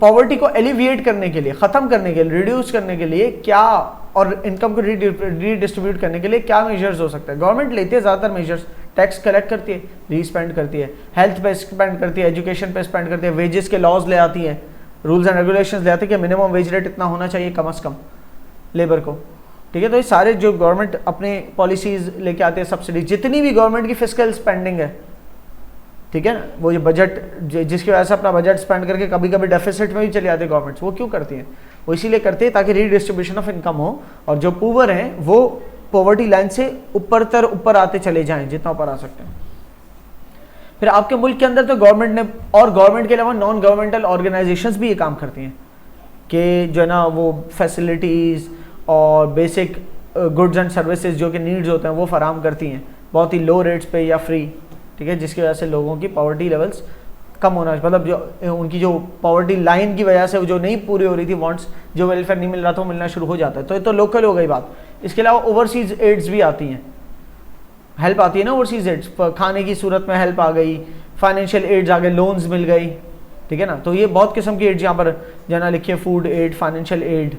Poverty को alleviate करने के लिए, ख़त्म करने के लिए, रिड्यूस करने के लिए क्या, और इनकम को रीडिस्ट्रीब्यूट करने के लिए क्या मेजर्स हो सकते हैं? गवर्नमेंट लेती है ज़्यादातर मेजर्स, टैक्स कलेक्ट करती है, रीस्पेंड करती है, हेल्थ पे स्पेंड करती है, एजुकेशन पे स्पेंड करती है, वेजेस के लॉज ले आती है, रूल्स एंड रेगुलेशंस ले आती है कि मिनिमम वेज रेट इतना होना चाहिए कम से कम लेबर को, ठीक है। तो ये सारे जो गवर्नमेंट अपने पॉलिसीज़ लेके आते हैं, सब्सिडी, जितनी भी गवर्नमेंट की फिस्कल स्पेंडिंग है, ठीक है ना, वो ये बजट जिसकी वजह से अपना बजट स्पेंड करके कभी कभी डेफिसिट में भी चली जाती है गवर्नमेंट्स, वो क्यों करती हैं? वो इसीलिए करती है ताकि रीडिस्ट्रीब्यूशन ऑफ इनकम हो और जो पुअर हैं वो पॉवर्टी लाइन से ऊपर आते चले जाएं जितना ऊपर आ सकते हैं। फिर आपके मुल्क के अंदर तो गवर्नमेंट ने, और गवर्नमेंट के अलावा नॉन गवर्नमेंटल ऑर्गेनाइजेशंस भी ये काम करती हैं कि जो है ना वो फैसिलिटीज़ और बेसिक गुड्स एंड सर्विसेज जो कि नीड्स होते हैं वो फराहम करती हैं बहुत ही लो रेट्स पे या फ्री, ठीक है, जिसकी वजह से लोगों की पॉवर्टी लेवल्स कम होना, मतलब जो उनकी जो पॉवर्टी लाइन की वजह से जो नहीं पूरी हो रही थी वांट्स, जो वेलफेयर नहीं मिल रहा था वो मिलना शुरू हो जाता है। तो ये तो लोकल हो गई बात। इसके अलावा ओवरसीज़ एड्स भी आती हैं, हेल्प आती है ना, ओवरसीज़ एड्स, खाने की सूरत में हेल्प आ गई, फाइनेंशियल एड्स आ गए, लोन्स मिल गई, ठीक है ना। तो ये बहुत किस्म की एड्स यहाँ पर जना लिखिए, food aid, financial aid,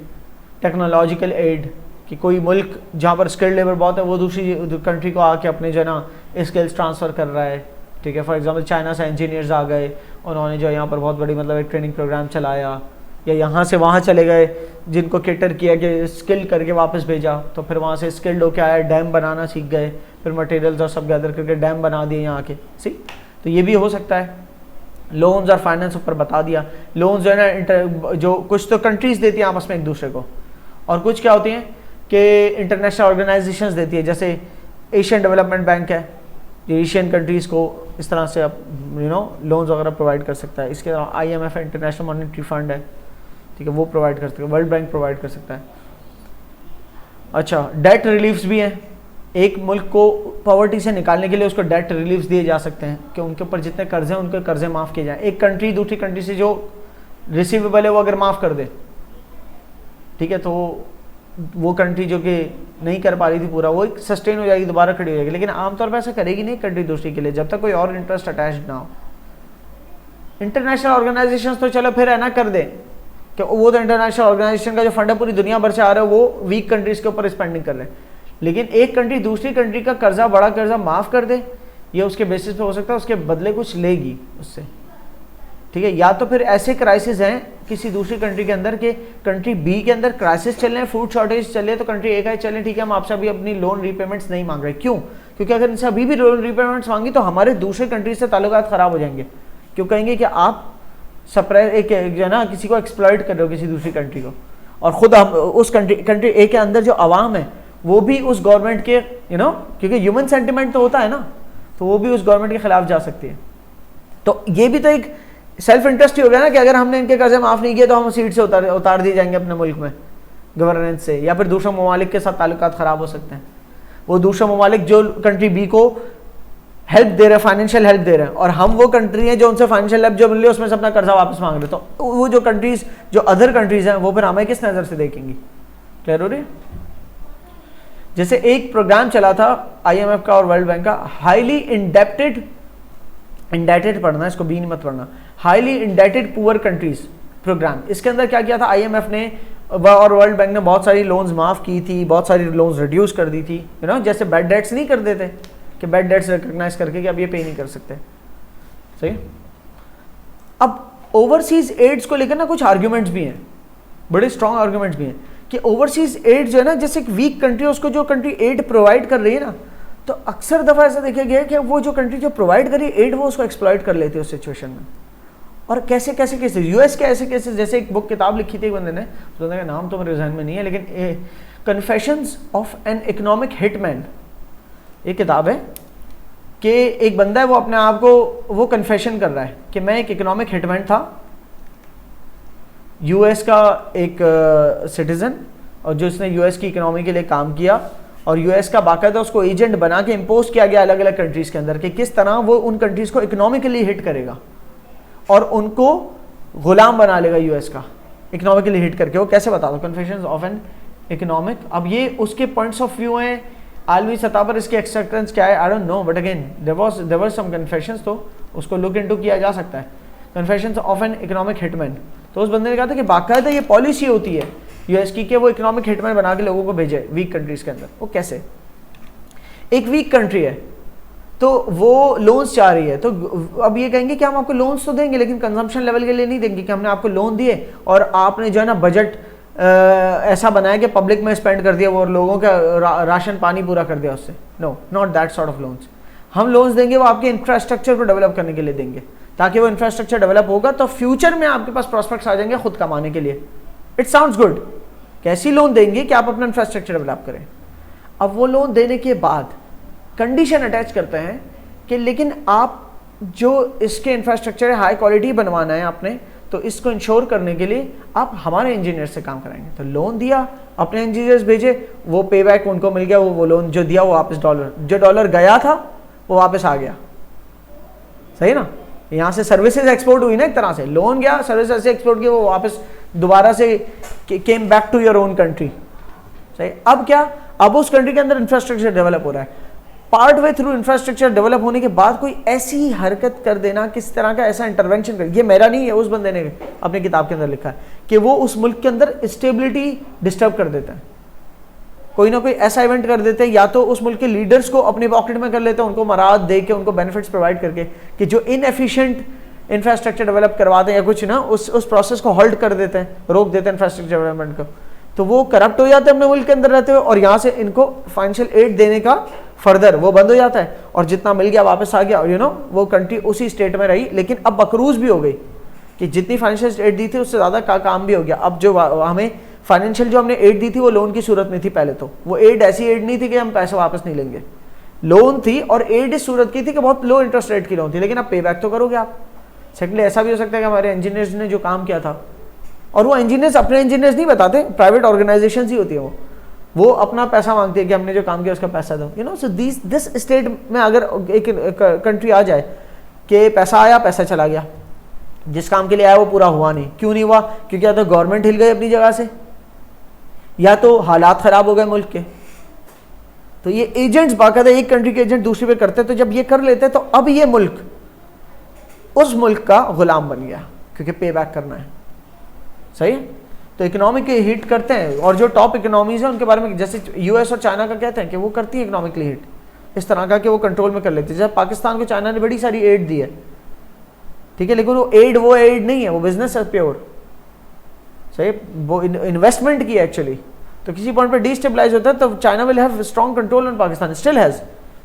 technological aid, कि कोई मुल्क जहाँ पर स्किल्ड लेबर बहुत है वो दूसरी कंट्री को आके अपने जो है ना स्किल्स ट्रांसफ़र कर रहा है, ठीक है। फॉर एग्जांपल चाइना से इंजीनियर्स आ गए, उन्होंने जो यहाँ पर बहुत बड़ी मतलब एक ट्रेनिंग प्रोग्राम चलाया, या यहाँ से वहाँ चले गए जिनको केटर किया कि स्किल करके वापस भेजा, तो फिर वहाँ से स्किल्ड होकर आया, डैम बनाना सीख गए, फिर मटेरियल्स और सब गैदर करके डैम बना दिए यहाँ के, सी। तो ये भी हो सकता है। लोन्स और फाइनेंस ऊपर बता दिया। लोन्स जो है ना जो कुछ तो कंट्रीज़ देती हैं आपस में एक दूसरे को, और कुछ क्या होती हैं कि इंटरनेशनल ऑर्गेनाइजेशंस देती है, जैसे एशियन डेवलपमेंट बैंक है जो एशियन कंट्रीज़ को इस तरह से आप लोन्स वगैरह प्रोवाइड कर सकता है। इसके अलावा IMF है, इंटरनेशनल मॉनेटरी फंड है, ठीक है, वो प्रोवाइड कर सकता है, वर्ल्ड बैंक प्रोवाइड कर सकता है। अच्छा, डेट रिलीफ्स भी हैं। एक मुल्क को पॉवर्टी से निकालने के लिए उसको डेट रिलीफ्स दिए जा सकते हैं कि उनके ऊपर जितने कर्जे हैं उनके कर्जे माफ़ किए जाएँ। एक कंट्री दूसरी कंट्री से जो रिसीवेबल है वो अगर माफ़ कर दे, ठीक है, तो वो कंट्री जो कि नहीं कर पा रही थी पूरा, वो सस्टेन हो जाएगी, दोबारा खड़ी हो जाएगी। लेकिन आमतौर पर ऐसा करेगी नहीं कंट्री दूसरी के लिए जब तक कोई और इंटरेस्ट अटैच ना हो। इंटरनेशनल ऑर्गेनाइजेशंस तो चलो फिर है ना कर दें कि वो तो इंटरनेशनल ऑर्गेनाइजेशन का जो फंड है पूरी दुनिया भर से आ रहा है, वो वीक कंट्रीज़ के ऊपर स्पेंडिंग कर रहे हैं। लेकिन एक कंट्री दूसरी कंट्री का कर्जा, बड़ा कर्जा माफ़ कर दे, ये उसके बेसिस पे हो सकता है उसके बदले कुछ लेगी उससे, ठीक है। या तो फिर ऐसे क्राइसिस हैं किसी दूसरी कंट्री के अंदर कि कंट्री बी के अंदर क्राइसिस चल रहे हैं, फूड शॉर्टेज चल रही है, तो कंट्री ए का चले, ठीक है, हम आपसे अभी अपनी लोन रीपेमेंट्स नहीं मांग रहे। क्यों? क्योंकि अगर इनसे अभी भी लोन रीपेमेंट्स मांगी तो हमारे दूसरे कंट्री से ताल्लुकात ख़राब हो जाएंगे। क्यों कहेंगे कि आप एक जो है ना किसी को एक्सप्लॉइट कर रहे हो, किसी दूसरी कंट्री को, और ख़ुद हम उस कंट्री ए के अंदर जो आवाम है वो भी उस गवर्नमेंट के क्योंकि ह्यूमन सेंटिमेंट तो होता है ना, तो वो भी उस गवर्नमेंट के खिलाफ जा सकती है। तो ये भी तो एक सेल्फ इंटरेस्ट ही हो गया ना कि अगर हमने इनके कर्जे माफ़ नहीं किए तो हम सीट से उतार दिए जाएंगे अपने मुल्क में गवर्नेंस से, या फिर दूसरे ममालिक के साथ ताल्लुकात ख़राब हो सकते हैं। वो दूसरे ममालिक जो कंट्री बी को हेल्प दे रहे हैं, फाइनेंशियल हेल्प दे रहे हैं, और हम वो कंट्री हैं जो उनसे फाइनेंशियल हेल्प जो मिल रही है उसमें से अपना कर्जा वापस मांग रहे, तो वो जो कंट्रीज़ जो अदर कंट्रीज़ हैं वो फिर हमें किस नज़र से देखेंगी? क्लियर हो रही है? जैसे एक प्रोग्राम चला था IMF का और वर्ल्ड बैंक का, हाईली इंडेटेड पढ़ना, इसको बी नहीं मत पढ़ना, highly indebted poor countries programme. इसके अंदर क्या किया था IMF ने और वर्ल्ड बैंक ने बहुत सारी लोन्स माफ़ की थी, बहुत सारी लोन्स रिड्यूस कर दी थी, जैसे बैड डेट्स नहीं कर देते कि बैड डेट्स रिकग्नाइज करके कि अब ये पे नहीं कर सकते, सही। अब ओवरसीज एड्स को लेकर ना कुछ आर्ग्यूमेंट्स भी हैं, बड़े स्ट्रॉन्ग आर्ग्यूमेंट्स भी हैं कि ओवरसीज एड जो है ना, जैसे एक वीक कंट्री उसको जो कंट्री एड प्रोवाइड कर रही है ना, तो अक्सर दफ़ा ऐसा देखा गया है कि वो जो कंट्री जो प्रोवाइड कर रही है एड वो उसको एक्सप्लॉइट कर लेती है उस सिचुएशन में। और कैसे कैसे केसेस, US के ऐसे केसेस, जैसे एक बुक किताब लिखी थी एक बंदे ने, उस बंदे का नाम तो मेरे जहन में नहीं है, लेकिन confessions of an economic hitman, एक किताब है कि एक बंदा है वो अपने आप को वो कन्फेशन कर रहा है कि मैं एक इकोनॉमिक हिटमैन था, US का एक सिटीज़न, और जो उसने US की इकोनॉमी के लिए काम किया, और US का बाकायदा उसको एजेंट बना के इम्पोज किया गया अलग अलग कंट्रीज़ के अंदर कि किस तरह वो उन कंट्रीज़ को इकोनॉमिकली हिट करेगा और उनको गुलाम बना लेगा US का, इकोनॉमिकली हिट करके। वो कैसे बता दो, कन्फेशंस ऑफ एन इकोनॉमिक। अब ये उसके पॉइंट्स ऑफ व्यू हैं, आलमी सतह पर इसकी एक्सेप्टेंस क्या है I don't know, but again there were some confessions, तो उसको लुक इनटू किया जा सकता है। Confessions of an economic hitman, तो उस बंदे ने कहा था कि बाकायदा ये पॉलिसी होती है यूएस की कि वो इकोनॉमिक हिटमैन बना के लोगों को भेजे वीक कंट्रीज के अंदर। वो कैसे? एक वीक कंट्री है तो वो लोन्स चाह रही है, तो अब ये कहेंगे कि हम आपको लोन्स तो देंगे लेकिन कंजम्पशन लेवल के लिए नहीं देंगे कि हमने आपको लोन दिए और आपने जो है ना बजट ऐसा बनाया कि पब्लिक में स्पेंड कर दिया वो और लोगों का राशन पानी पूरा कर दिया उससे। No, not that sort of loans. हम लोन्स देंगे वो आपके इंफ्रास्ट्रक्चर को डेवलप करने के लिए देंगे, ताकि वो इंफ्रास्ट्रक्चर डेवलप होगा तो फ्यूचर में आपके पास प्रॉस्पेक्ट्स आ जाएंगे खुद कमाने के लिए। It sounds good. कैसी लोन देंगे कि आप अपना इंफ्रास्ट्रक्चर डेवलप करें। अब वो लोन देने के बाद कंडीशन अटैच करते हैं कि लेकिन आप जो इसके इंफ्रास्ट्रक्चर है हाई क्वालिटी बनवाना है आपने, तो इसको इंश्योर करने के लिए आप हमारे इंजीनियर से काम कराएंगे। तो लोन दिया, अपने इंजीनियर्स भेजे, वो पे बैक उनको मिल गया, वो लोन जो दिया वो वापस जो डॉलर गया था वो वापस आ गया। सही ना? यहाँ से सर्विसेज एक्सपोर्ट हुई ना, एक तरह से लोन गया, सर्विसेज से एक्सपोर्ट की, वो वापस दोबारा से came back to your own country. सही। अब क्या? अब उस कंट्री के अंदर इंफ्रास्ट्रक्चर डेवलप हो रहा है। Part way through infrastructure develop होने के बाद कोई ऐसी हरकत कर देना, किस तरह का ऐसा इंटरवेंशन कर, ये मेरा नहीं है, उस बंदे ने अपनी किताब के अंदर लिखा है कि वो उस मुल्क के अंदर स्टेबिलिटी डिस्टर्ब कर देता है। कोई ना कोई ऐसा इवेंट कर देते हैं, या तो उस मुल्क के लीडर्स को अपने पॉकेट में कर लेते हैं, उनको मराद दे के, उनको बेनिफिट्स प्रोवाइड करके, कि जो इनएफिशिएंट इंफ्रास्ट्रक्चर डेवलप करवाते हैं या कुछ ना उस प्रोसेस को होल्ड कर देते हैं, रोक देते हैं इंफ्रास्ट्रक्चर डेवलपमेंट को, तो वो करप्ट हो जाते हैं अपने मुल्क के अंदर रहते हुए, और यहाँ से इनको फाइनेंशियल एड देने का फर्दर वो बंद हो जाता है, और जितना मिल गया वापस आ गया, और वो कंट्री उसी स्टेट में रही, लेकिन अब मकरूज भी हो गई कि जितनी फाइनेंशियल एड दी थी उससे ज़्यादा का काम भी हो गया। अब जो हमें फाइनेंशियल जो हमने एड दी थी वो लोन की सूरत में थी। पहले तो वो एड ऐसी एड नहीं थी कि हम पैसे वापस नहीं लेंगे, लोन थी, और एड इस सूरत की थी कि बहुत लो इंटरेस्ट रेट की लोन थी, लेकिन अब पे बैक तो करोगे आप। सेकेंडली ऐसा भी हो सकता है कि हमारे इंजीनियर्स ने जो काम किया था, और वो इंजीनियर्स अपने इंजीनियर्स नहीं बताते, प्राइवेट ऑर्गेनाइजेशन ही होती है, वो अपना पैसा मांगती है कि हमने जो काम किया उसका पैसा दो। सो दिस स्टेट में अगर एक कंट्री आ जाए कि पैसा आया पैसा चला गया, जिस काम के लिए आया वो पूरा हुआ नहीं, क्यों नहीं हुआ? क्योंकि या तो गवर्नमेंट हिल गई अपनी जगह से, या तो हालात खराब हो गए मुल्क के। तो ये एजेंट्स बाकायदा एक कंट्री के एजेंट दूसरी पे करते, तो जब ये कर लेते तो अब ये मुल्क उस मुल्क का गुलाम बन गया, क्योंकि पे बैक करना है। सही है? तो इकोनॉमिक हिट करते हैं, और जो टॉप इकोनॉमीज हैं उनके बारे में, जैसे यूएस और चाइना का कहते हैं कि वो करती है इकोनॉमिकली हिट, इस तरह का कि वो कंट्रोल में कर लेती है। जब पाकिस्तान को चाइना ने बड़ी सारी एड दी है, ठीक है, लेकिन वो एड नहीं है, वो बिजनेस है प्योर। सही, वो इन्वेस्टमेंट की है एक्चुअली। तो किसी पॉइंट पर डिस्टेबलाइज होता है तो China will have strong control on Pakistan, still has.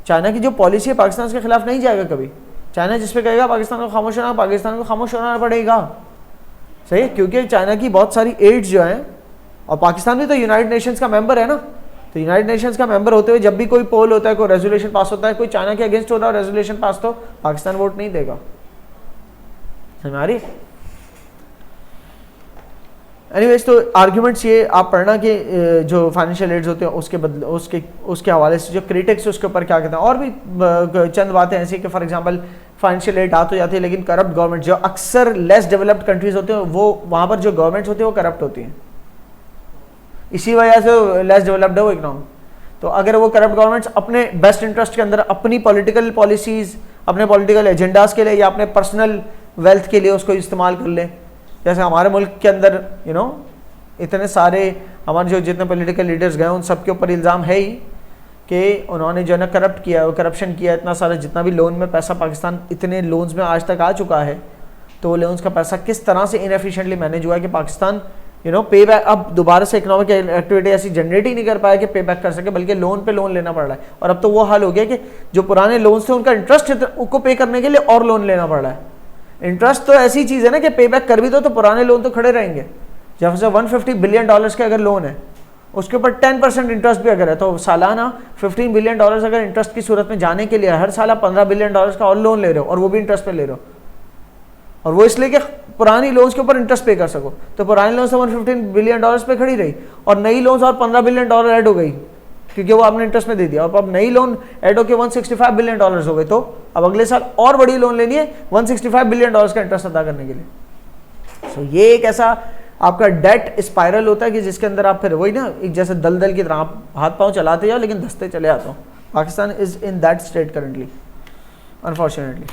China की जो पॉलिसी है पाकिस्तान के खिलाफ नहीं जाएगा कभी। चाइना जिस पे कहेगा पाकिस्तान को खामोश होना, पाकिस्तान को खामोश होना पड़ेगा। सही है, क्योंकि चाइना की बहुत सारी एड्स जो हैं, और पाकिस्तान भी तो यूनाइटेड नेशंस का मेंबर है ना, तो यूनाइटेड नेशंस का मेंबर होते हुए जब भी कोई पोल होता है, कोई रेजोल्यूशन पास होता है, कोई चाइना के अगेंस्ट हो रहा है रेजोल्यूशन पास, तो पाकिस्तान वोट नहीं देगा। समझ आ रही? एनीवेज, तो आर्ग्यूमेंट्स ये आप पढ़ना कि जो फाइनेंशियल एड्स होते हैं उसके बदले उसके हवाले से जो क्रिटिक्स उसके ऊपर क्या कहते हैं, और भी चंद बातें ऐसी कि फॉर एग्जांपल फाइनेंशियल एड आ तो जाती है, लेकिन करप्ट गवर्नमेंट, जो अक्सर लेस डेवलप्ड कंट्रीज होते हैं वो वहाँ पर जो गवर्नमेंट्स होती है वो करप्ट होती हैं, इसी वजह से लेस डेवलप्ड है वो इकोनॉमी। तो अगर वो करप्ट गवर्नमेंट्स अपने बेस्ट इंटरेस्ट के अंदर अपनी पॉलिटिकल पॉलिसीज़, अपने पॉलिटिकल एजेंडाज के लिए या अपने पर्सनल वेल्थ के लिए उसको इस्तेमाल कर लें, जैसे हमारे मुल्क के अंदर इतने सारे हमारे जो जितने पॉलिटिकल लीडर्स गए उन सब के ऊपर इल्ज़ाम है ही कि उन्होंने जो है ना करप्ट किया, वो करप्शन किया, इतना सारा जितना भी लोन में पैसा पाकिस्तान इतने लोन्स में आज तक आ चुका है, तो वो लोन्स का पैसा किस तरह से इनएफिशिएंटली मैनेज हुआ है कि पाकिस्तान पे बैक अब दोबारा से इकोनॉमिक एक्टिविटी ऐसी जनरेट ही नहीं कर पाया कि पे बैक कर सके, बल्कि लोन पे लोन लेना पड़ रहा है। और अब तो वो हाल हो गया कि जो पुराने लोन्स थे उनका इंटरेस्ट उनको पे करने के लिए और लोन लेना पड़ रहा है। इंटरेस्ट तो ऐसी चीज़ है ना कि पे बैक कर भी दो तो पुराने लोन तो खड़े रहेंगे। जैसे $150 बिलियन के अगर लोन है, उसके ऊपर 10% इंटरेस्ट भी अगर है, तो सालाना $15 बिलियन अगर इंटरेस्ट की सूरत में जाने के लिए हर साल आप $15 बिलियन का और लोन ले रहे हो, और वो भी इंटरेस्ट पे ले रहे हो, और वो इसलिए कि पुरानी लोन्स के ऊपर इंटरेस्ट पे कर सको। तो पुरानी लोन्स 115 बिलियन पे खड़ी रही, और नई लोन्स और $15 बिलियन ऐड हो गई क्योंकि वो आपने इंटरेस्ट में दे दिया, और अब नई लोन ऐड होकर $165 बिलियन हो गए। तो अब अगले साल और बड़ी लोन लेनी है $165 बिलियन का इंटरेस्ट अदा करने के लिए। सो ये एक ऐसा आपका डेट स्पाइरल होता है कि जिसके अंदर आप फिर वही ना एक जैसे दलदल की तरह आप हाथ पांव चलाते जाओ लेकिन धंसते चले आते हो। Pakistan is in that state currently, unfortunately.